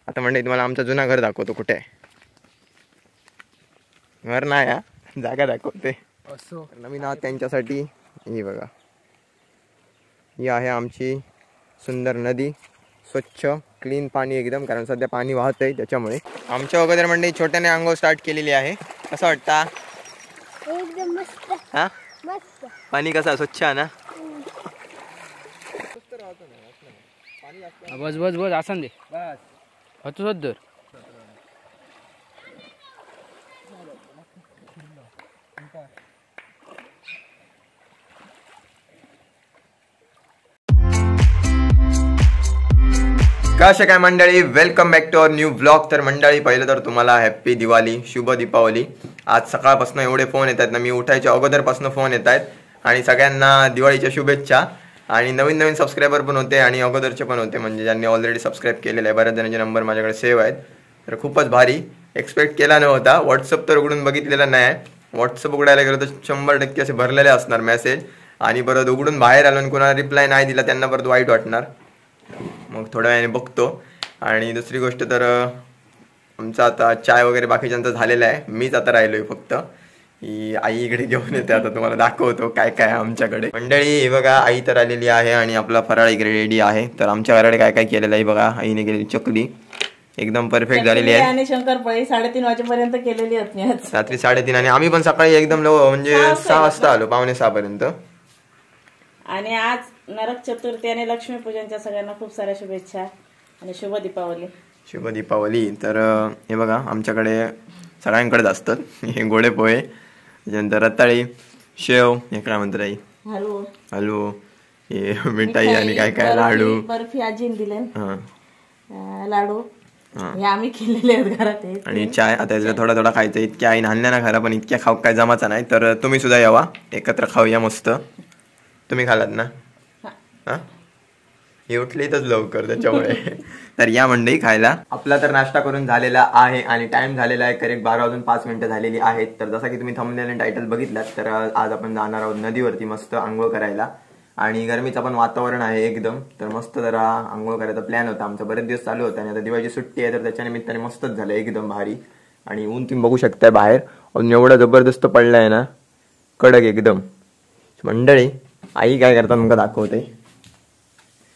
आता म्हणजे तुम्हाला आमचं जुना घर दाखवतो. कुठे घर नाही हा, जागा दाखवते. नवीन आहात त्यांच्यासाठी ही बघा, ही आहे आमची सुंदर नदी. स्वच्छ क्लीन पाणी एकदम, कारण सध्या पाणी वाहत आहे त्याच्यामुळे. आमच्या अगोदर म्हणजे छोट्याने आंघोळ स्टार्ट केलेली आहे. कसं वाटतं? एकदम मस्त. हा, मस्त. पाणी कसं स्वच्छ आहे ना? बस बस बस आसन दे बस होतो सद्दर. कशा काय मंडळी, welcome back to our new blog. तर मंडळी, पहिलं तर तुम्हाला हॅप्पी दिवाळी, शुभ दीपावली. आज सकाळपासून एवढे फोन येत आहेत ना, मी उठायच्या अगोदरपासून फोन येत आहेत. आणि सगळ्यांना दिवाळीच्या शुभेच्छा. आणि नवीन नवीन सबस्क्रायबर पण होते आणि अगोदरचे पण होते, म्हणजे ज्यांनी ऑलरेडी सबस्क्राईब केलेले आहे. बऱ्याच जणांचे नंबर माझ्याकडे सेव्ह आहेत. तर खूपच भारी, एक्सपेक्ट केला नव्हता. व्हॉट्सअप तर उघडून बघितलेला नाही. व्हॉट्सअप उघडायला गेलो तर 100% असे भरलेले असणार मेसेज. आणि परत उघडून बाहेर आलो आणि कोणाला रिप्लाय नाही दिला त्यांना परत वाईट वाटणार. मग थोड्या वेळाने बघतो. आणि दुसरी गोष्ट तर आमचा आता चाय वगैरे बाकीच्यांचा झालेला आहे. मीच आता राहिलोय फक्त. ही आई इकडे घेऊन येते, आता तुम्हाला दाखवतो काय काय आमच्याकडे. मंडळी हे बघा, आई तर आलेली आहे आणि आपला फराळ इकडे रेडी आहे. तर आमच्या घराकडे काय काय केलेलं आहे बघा. आईने केलेली चकली एकदम परफेक्ट झालेली आहे. आणि शंकरपाळी 3:30 वाजेपर्यंत केलेली होती आज. रात्री 3:30. आणि आम्ही पण सकाळी एकदम म्हणजे 6 वाजता आलो, 5:45 पर्यंत. आणि आज नरक चतुर्थी आणि लक्ष्मीपूजनच्या सगळ्यांना खूप साऱ्या शुभेच्छा आणि शुभ दीपावली. शुभ दीपावली. तर हे बघा, आमच्याकडे सगळ्यांकडेच असतात हे गोडे पोहे, त्याच्यानंतर रताळी, शेव, हे काय म्हणतात आई, हलवो, हे मिठाई आणि काय काय लाडू, बर्फी आजीने दिले, हा लाडू हे आम्ही केलेले आहेत घरात. आणि चाय. आता यातलं थोडा थोडा खायचं. इतक्या आईने आणल्या ना खरा, पण इतक्या खाऊ काय जमाचा नाही. तर तुम्ही सुद्धा यावा, एकत्र खाऊया मस्त. तुम्ही खालात ना? हा, हे उठलीतच लवकर त्याच्यामुळे. तर या मंडळी खायला. आपला तर नाश्ता करून झालेला आहे आणि टाइम झालेला आहे करेक्ट 12:05 झालेली आहेत. तर जसा की तुम्ही थंबनेल आणि टायटल बघितलात, तर आज आपण जाणार आहोत नदीवरती मस्त आंघोळ करायला. आणि गरमीचं पण वातावरण आहे एकदम, तर मस्त जरा आंघोळ करायचा प्लॅन होता आमचा. बरेच दिवस चालू होता आणि आता दिवाळीची सुट्टी आहे, तर त्याच्या निमित्ताने मस्तच झालं एकदम भारी. आणि ऊन तुम्ही बघू शकताय बाहेर, अजून एवढा जबरदस्त पडलाय ना, कडक एकदम. मंडळी, आई काय करतात मग दाखवते.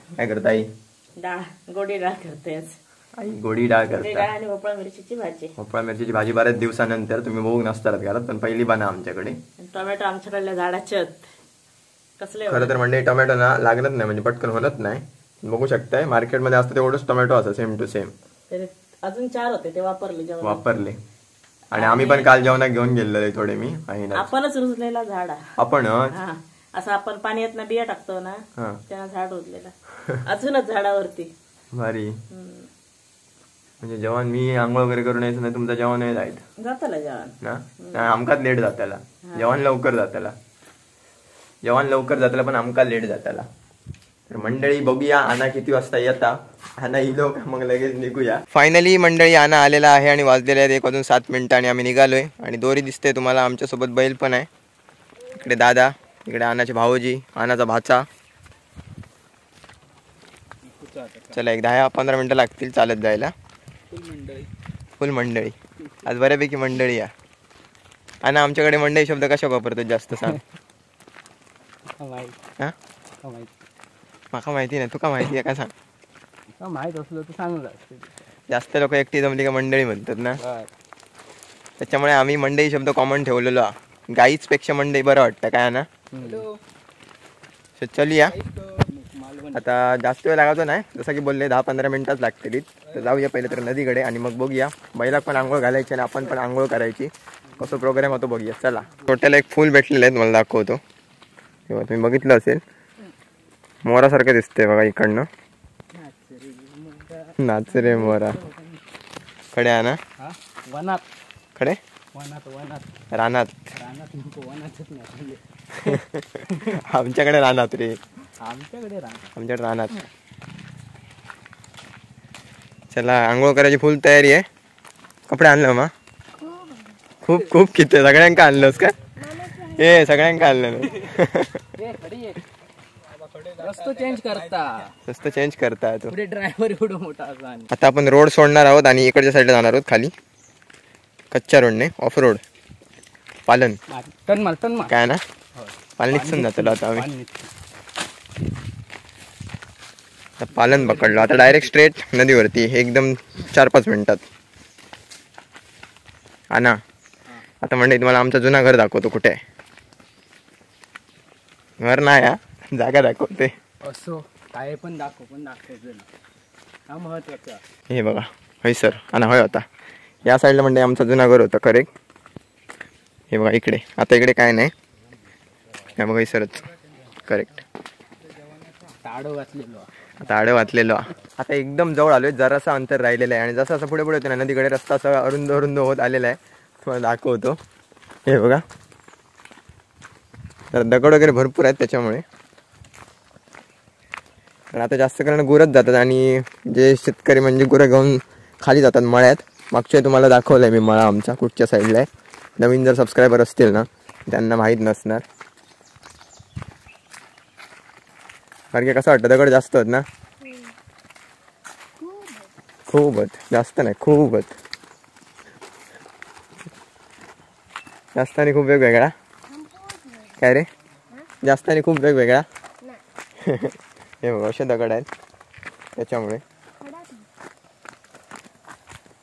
काय करता आई? डाळ, गोडी डाळ करते आज. आई गोडी डाळ करते आणि भोपळा मिरचीची भाजी. भोपळा मिरचीची भाजी बऱ्याच दिवसानंतर तुम्ही बघू नसतात घरात, पण पहिली बना आमच्याकडे. टोमॅटो आमच्याकडल्या झाडाचे कसले. खरं तर म्हणजे टोमॅटो ना लागलच नाही, म्हणजे पटकन होत नाही. बघू शकताय मार्केटमध्ये असतं तेवढंच टोमॅटो असं सेम टू सेम. अजून 4 होते ते वापरले. आणि आम्ही पण काल जेवणात घेऊन गेलेलो थोडे. मी आपणच रुजलेला झाड आपण असं आपण पाण्यात ना बिया टाकतो ना, त्यानं झाड रुजलेला अजूनच झाडावरती भारी. म्हणजे जेवण मी आंघोळ वगैरे करून यायचं नाही, तुमचं जेवण नाही जायचं जाताला जेवण ना. आमकाच लेट जाताला जेवण, लवकर जाताला जेवण, लवकर जाताला पण आमका लेट जाताला. तर मंडळी बघूया आना किती वाजता येता. आना इलो का मग लगेच निघूया. फायनली मंडळी आना आलेला आहे आणि वाजलेले आहेत 1:07 आणि आम्ही निघालोय. आणि दोरी दिसते तुम्हाला, आमच्यासोबत बैल पण आहे. इकडे दादा, इकडे आनाचे भाऊजी, आनाचा भाचा. चला एक 10-15 मिनिटं लागतील चालत जायला. फुल मंडळी आज बऱ्यापैकी मंडळी या. आणि आमच्याकडे मंडळी शब्द कशा वापरतो जास्त सांग. हा, माका माहिती नाही, तुका माहिती आहे का सांग. माहित असलं तर सांग. जास्त लोक एकटी जमली का मंडळी म्हणतात ना, त्याच्यामुळे आम्ही मंडळी शब्द कॉमन ठेवलेलो. गाईच पेक्षा मंडळी बरं वाटतं काय ना. चलूया, आता जास्त वेळ लागतो नाही, जसं की बोलले 10-15 मिनिटच लागतील. तर जाऊया पहिले तर नदीकडे आणि मग बघूया. बैलाक पण आंघोळ घालायची आणि आपण पण आंघोळ करायची. कसं प्रोग्राम होतो बघूया. चला. टोटल एक फुल भेटलेलं आहे, तुम्हाला दाखवतो. तेव्हा तुम्ही बघितलं असेल, मोरासारखं दिसतंय बघा इकडनं. नाच रे मोरा. खडे आहे ना, खडे रानात. आमच्याकडे रानात रे, आमच्याकडे रानात. चला आंघोळ करायची फुल तयारी आहे. कपडे आणलं मा खूप खूप किती सगळ्यांका आणलंस का? ए सगळ्यांका आणलं रस्तो चेंज करता रस्ता चेंज करता तो. पुढे ड्रायव्हर एवढं मोठा असा आणि आता आपण रोड सोडणार आहोत आणि इकडच्या साईडला जाणार आहोत खाली कच्च्या रोडने ऑफ रोड पालन टन मार काय ना पालन निघून जातो आता आम्ही. पाणी आता पालन पकडलो आता डायरेक्ट स्ट्रेट नदीवरती एकदम 4-5 मिनिटात. ना आता म्हणजे तुम्हाला आमचं जुना घर दाखवतो कुठे आहे. घर नाही हा जागा दाखवते. असो काय पण दाखवायचं ना हा महत्वाचा. हे बघा होय सर आणि होय होता या साईडला म्हणजे आमचं जुना घर होतं करेक्ट. हे बघा इकडे आता इकडे काय नाही हे बघा सरच करेक्ट. ताडो घातलेलो आता आडं वाचलेलो आता एकदम जवळ आलोय. जरासा अंतर राहिलेलं आहे आणि जसं असं पुढे पुढे होतं ना नदीकडे रस्ता असा अरुंद अरुंद होत आलेला आहे. तुम्हाला दाखवतो हे बघा. तर दगड वगैरे भरपूर आहेत त्याच्यामुळे. पण आता जास्त करून गुरच जातात आणि जे शेतकरी म्हणजे गुरं घेऊन खाली जातात मळ्यात. मागच्या तुम्हाला दाखवलंय मी मळा आमचा कुठच्या साईडला आहे. नवीन जर सबस्क्रायबर असतील ना त्यांना माहीत नसणार. कारण की कसं वाटतं दगड जास्त आहेत ना. खूपच जास्त नाही खूपच जास्त आणि खूप वेगवेगळा. काय रे जास्त आणि खूप वेगवेगळा. हे बघा असे दगड आहेत त्याच्यामुळे.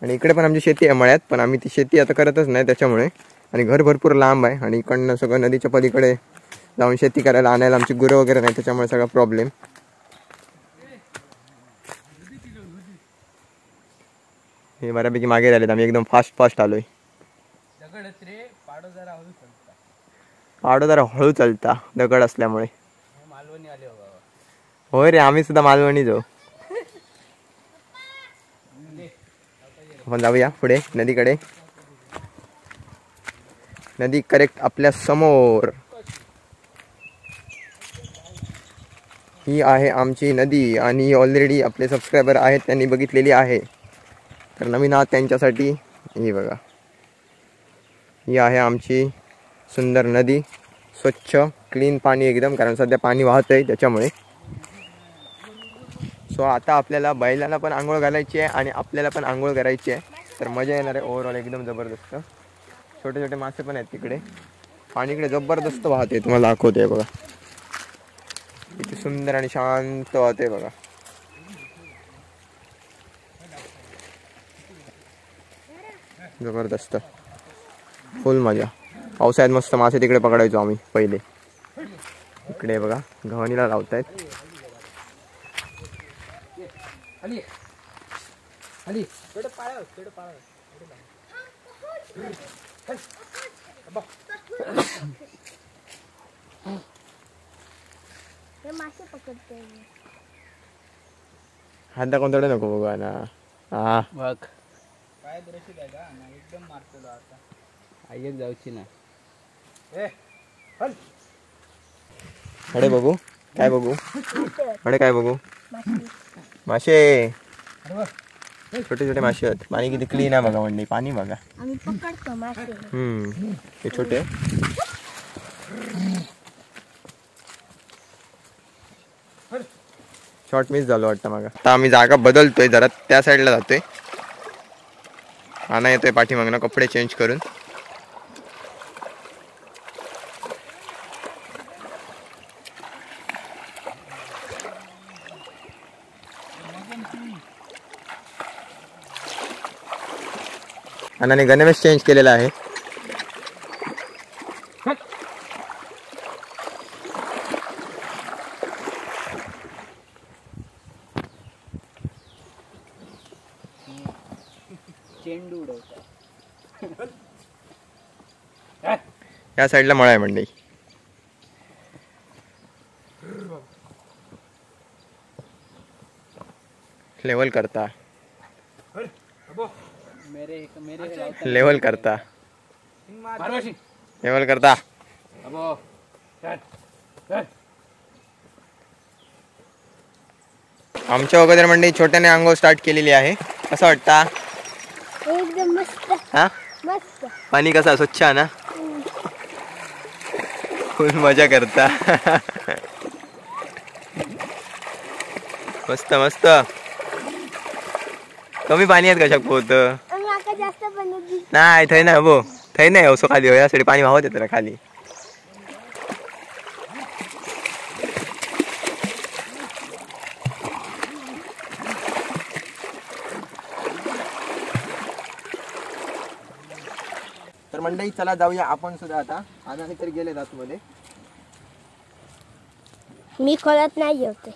आणि इकडे पण आमची शेती आहे मळ्यात पण आम्ही ती शेती आता करतच नाही त्याच्यामुळे. आणि घर भरपूर लांब आहे आणि इकडनं सगळं नदीच्या पलीकडे जाऊन शेती करायला आणायला आमची गुरं वगैरे नाही त्याच्यामुळे सगळा प्रॉब्लेम. हे बऱ्यापैकी मागे राहिलेत आम्ही एकदम फास्ट आलोय. पाडो जरा हळू चालता दगड असल्यामुळे. मालवणी आले होय रे आम्ही सुद्धा मालवणी जाऊ. आपण जाऊया पुढे नदीकडे. नदी करेक्ट आपल्या समोर. ही आहे आमची नदी आणि ऑलरेडी आपले सबस्क्रायबर आहेत त्यांनी बघितलेली आहे. तर नवीन आहात त्यांच्यासाठी ही बघा ही आहे आमची सुंदर नदी. स्वच्छ क्लीन पाणी एकदम कारण सध्या पाणी वाहत आहे त्याच्यामुळे. सो आता आपल्याला बैलाला पण आंघोळ घालायची आहे आणि आपल्याला पण आंघोळ करायची आहे. तर मजा येणार आहे ओव्हरऑल एकदम जबरदस्त. छोटे छोटे मासे पण आहेत तिकडे. पाणी इकडे जबरदस्त वाहते तुम्हाला दाखवते बघा. किती सुंदर आणि शांत वाहते बघा. जबरदस्त फुल मजा. पावसाळ्यात मस्त मासे तिकडे पकडायचो आम्ही पहिले. इकडे बघा गव्हाणीला लावतायत. हे मासे पकडते. हात दाखवून थोडे नको बघा ना. हा बघ एकदम मारतो आता आईच जाऊची ना. अडे बघू काय बघू अडे काय बघू मासे. छोटे छोटे मासे आहेत. पाणी किती क्लीन आहे बघा. म्हणजे पाणी बघा आम्ही पकडतो मासे. हे छोटे शॉर्ट मिस झालो वाटतं मग. आता आम्ही जागा बदलतोय जरा त्या साईडला जातोय. आणा येतोय पाठीमागनं कपडे चेंज करून. आणि गणवेश चेंज केलेला आहे. चेंडू उडवता या साईडला मळा आहे मंडई. लेवल करता लेवल करता लेवल करता. आमच्या अगोदर मंडई छोट्याने आंघोळ स्टार्ट केलेली आहे. कसं वाटता? एकदम मस्त हा मस्त. पाणी कसा स्वच्छ आहे ना. फुल मजा करता. मस्त मस्त. कमी पाणी आहेत कशाक पोहत माका जास्त बनवली. नाही थंय नाही बो थंय नाही असो खाली हो यासाठी पाणी वाहत येतं खाली. तर मंडळी चला जाऊया आपण सुद्धा आता. आणि तरी गेले आतमध्ये. मी खोलात नाही होते.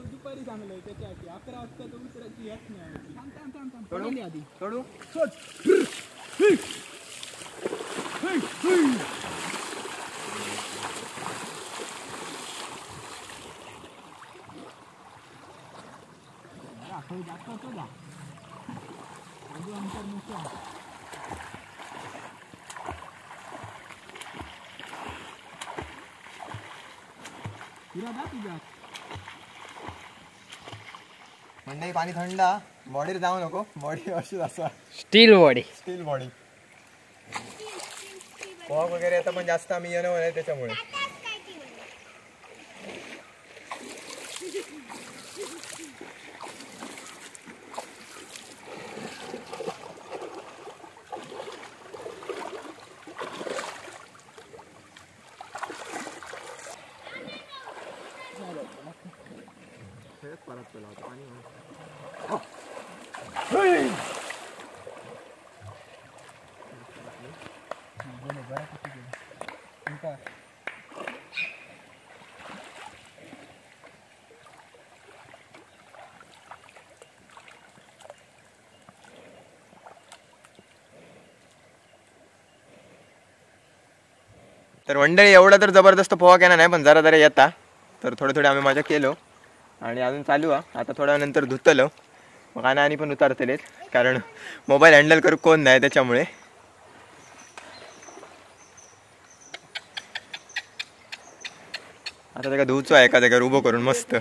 दुपारी चांगलं त्याच्या 11 वाजता तो उतरायची येत नाही. सोडू मंडळी पाणी थंड. बॉडीवर जाऊ नको. बॉडी अशीच असा steel body. Steel body. Fog वगैरे आता पण जास्त आम्ही येणं नाही त्याच्यामुळे. तर मंडळी एवढा तर जबरदस्त पोहा केला नाही पण जरा जरा येता. तर थोडे थोडे आम्ही मजा केलो आणि अजून चालू आहे. आता थोड्या नंतर धुतलो मग आणि पण उतारतलेत कारण मोबाईल हँडल करू कोण नाही त्याच्यामुळे. आता त्याला धुवचो आहे एका जागेवर उभं करून मस्त.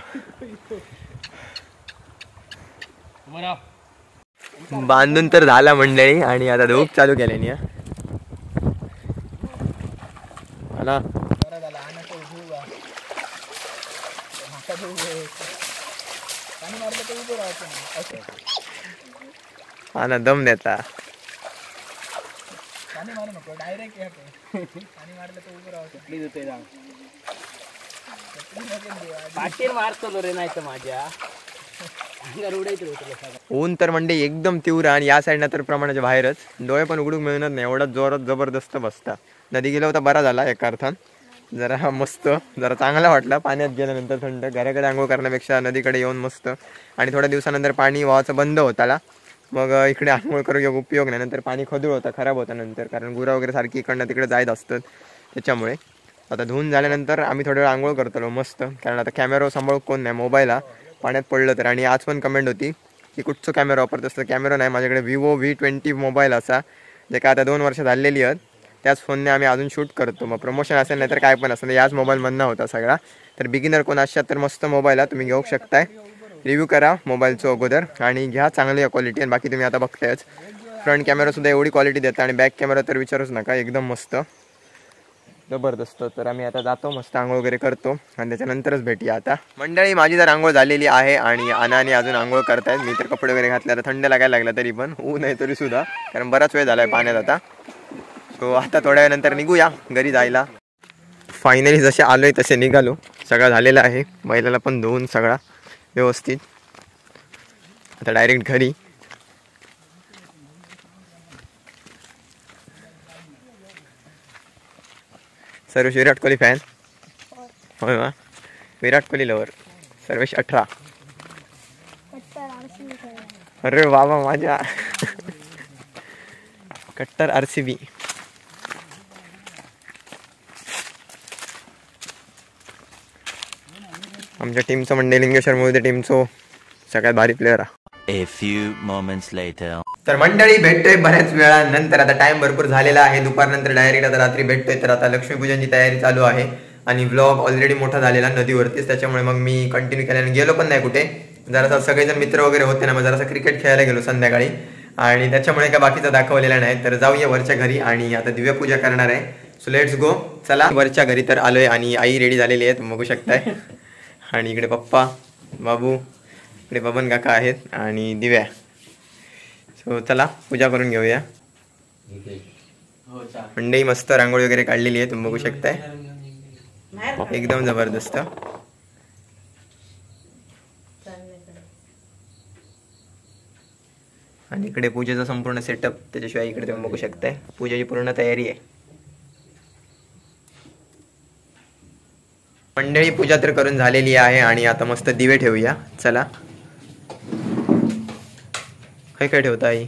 बांधून तर झाला मंडळी आणि आता धूप चालू केल्यानी. आला आना दम देता. मारतो रे नाही तर माझ्या ऊन तर म्हणजे एकदम तीव्र आणि या साईडनं तर प्रमाणाच्या बाहेरच. डोळे पण उघडूक मिळणार नाही एवढा जोरात जबरदस्त बसता. नदी गेला होता बरा झाला एका अर्थान. जरा मस्त जरा चांगला वाटला पाण्यात गेल्यानंतर. थंड घराकडे आंघोळ करण्यापेक्षा नदीकडे येऊन मस्त. आणि थोड्या दिवसानंतर पाणी व्हायचं बंद होताला मग इकडे आंघोळ करून उपयोग नाही. नंतर पाणी खदूळ होता खराब होता नंतर कारण गुरा वगैरे सारखी इकडनं तिकडे जायत असतात त्याच्यामुळे. आता धुवून झाल्यानंतर आम्ही थोड्या वेळ आंघोळ करतो मस्त कारण आता कॅमेरा सांभाळू कोण नाही. मोबाईलला पाण्यात पडलं तर. आणि आज पण कमेंट होती की कुठचं कॅमेरा वापरत असतं. कॅमेरा नाही माझ्याकडे विवो V20 मोबाईल असा जे काय आता 2 वर्ष झालेली आहेत. त्याच फोनने आम्ही अजून शूट करतो. मग प्रमोशन असेल नाही तर काय पण असेल याच मोबाईलमधनं होता सगळा. तर बिगिनर कोण असतात तर मस्त मोबाईल आहे तुम्ही घेऊ शकताय. रिव्ह्यू करा मोबाईलचं अगोदर आणि घ्या चांगली क्वालिटी. आणि बाकी तुम्ही आता बघतायच फ्रंट कॅमेरासुद्धा एवढी क्वालिटी देता आणि बॅक कॅमेरा तर विचारूच नका एकदम मस्त जबरदस्त. तर आम्ही आता जातो मस्त आंघोळ वगैरे करतो आणि त्याच्यानंतरच भेटूया. आता मंडळी माझी जर आंघोळ झालेली आहे आणि अनाने अजून आंघोळ करतायत. मी तर कपडे वगैरे घातले. आता थंड लागायला लागला तरी पण ऊन आहे तरी सुद्धा कारण बराच वेळ झाला आहे पाण्यात आता. सो आता थोड्या वेळानंतर निघूया घरी जायला. फायनली जसे आलो आहे तसे निघालो. सगळं झालेलं आहे. बैलाला पण धुवून सगळा व्यवस्थित. आता डायरेक्ट घरी. सर्वेश विराट कोहली फॅन होय वा. विराट कोहली लवर सर्वेश 18. अरे बाबा माझ्या कट्टर RCB. आमच्या टीमचं म्हणजे लिंगेश्वर मोहिते टीमचं सगळ्यात भारी प्लेअर आहे. A few moments later. तर मंडळी भेटतोय बऱ्याच वेळानंतर. आता टाइम भरपूर झालेला आहे. दुपारनंतर डायरेक्ट आता रात्री भेटतोय. तर आता लक्ष्मीपूजनची तयारी चालू आहे आणि व्लॉग ऑलरेडी मोठा झालेला नदीवरतीच त्याच्यामुळे मग मी कंटिन्यू केल्याने गेलो पण नाही कुठे. जरासा सगळेजण मित्र वगैरे होते ना, मग जरासा क्रिकेट खेळायला गेलो संध्याकाळी आणि त्याच्यामुळे काय बाकीचा दाखवलेला नाही. तर जाऊया वरच्या घरी आणि आता दिव्य पूजा करणार आहे. So let's go. चला वरच्या घरी तर आलोय आणि आई रेडी झालेली आहे, तुम्ही बघू शकताय. आणि इकडे पप्पा, बाबू, इकडे बबन काका आहेत आणि दिव्या. सो चला पूजा करून घेऊया. मंडई मस्त रांगोळी वगैरे काढलेली आहे, तुम्ही बघू शकताय. एकदम जबरदस्त. आणि इकडे पूजेचा संपूर्ण सेटअप, त्याच्याशिवाय इकडे तुम्ही बघू शकताय पूजेची पूर्ण तयारी आहे. मंडळी पूजा तर करून झालेली आहे आणि आता मस्त दिवे ठेवूया. चला. काय काय ठेवता आई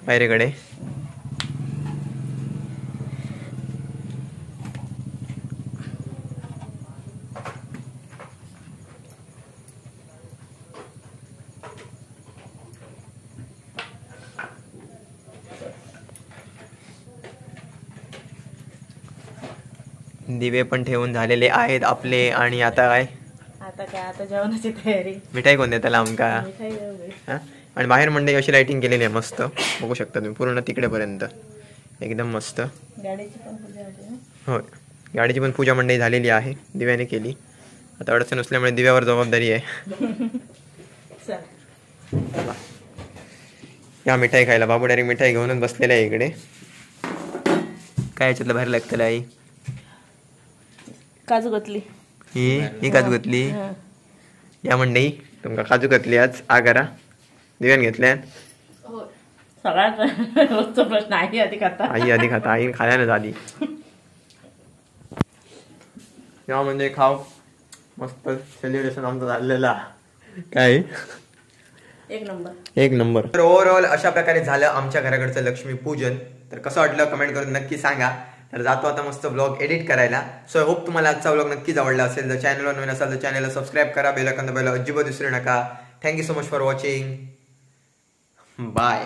बाहेरकडे? दिवे पण ठेवून झालेले आहेत आपले. आणि आता काय? आता जेवणाची तयारी. मिठाई कोण देताला आमका? मिठाई घेऊ घरी. हा? आणि बाहेर मंडई अशी लाइटिंग केलेली आहे मस्त, बघू शकता तुम्ही पूर्ण तिकडेपर्यंत एकदम मस्त. गाडीची पण पूजा होती ना? होय, गाडीची पण पूजा मंडई झालेली आहे, दिव्याने केली. आता अडचण नसल्यामुळे दिव्यावर जबाबदारी आहे. चला. या मिठाई खायला. बाबू डायरेक्ट मिठाई घेऊनच बसलेला आहे इकडे. काय याच्यातलं बाहेर लागतं आई? काजू घातली. ही काजू घातली. या मंडई तुमका काजू घातली आज आगारा दिव्यान घेतल्या. सगळ्यात रोजचा प्रश्न आई आधी खाता. आई आधी खाता, आई खायला झाली. तेव्हा म्हणजे खाव मस्त सेलिब्रेशन आमचं झालेला. काय एक नंबर. तर ओव्हरऑल अशा प्रकारे झालं आमच्या घराकडचं लक्ष्मी पूजन. तर कसं वाटलं कमेंट करून नक्की सांगा. तर जातो आता मस्त ब्लॉग एडिट करायला. सो आय होप तुम्हाला आजचा ब्लॉग नक्कीच आवडला असेल. जर चॅनलवर नवीन असाल तर चॅनलला सबस्क्राईब करा, बेल आयकॉन दाबायला अजिबात विसरू नका. Thank you so much for watching. Bye.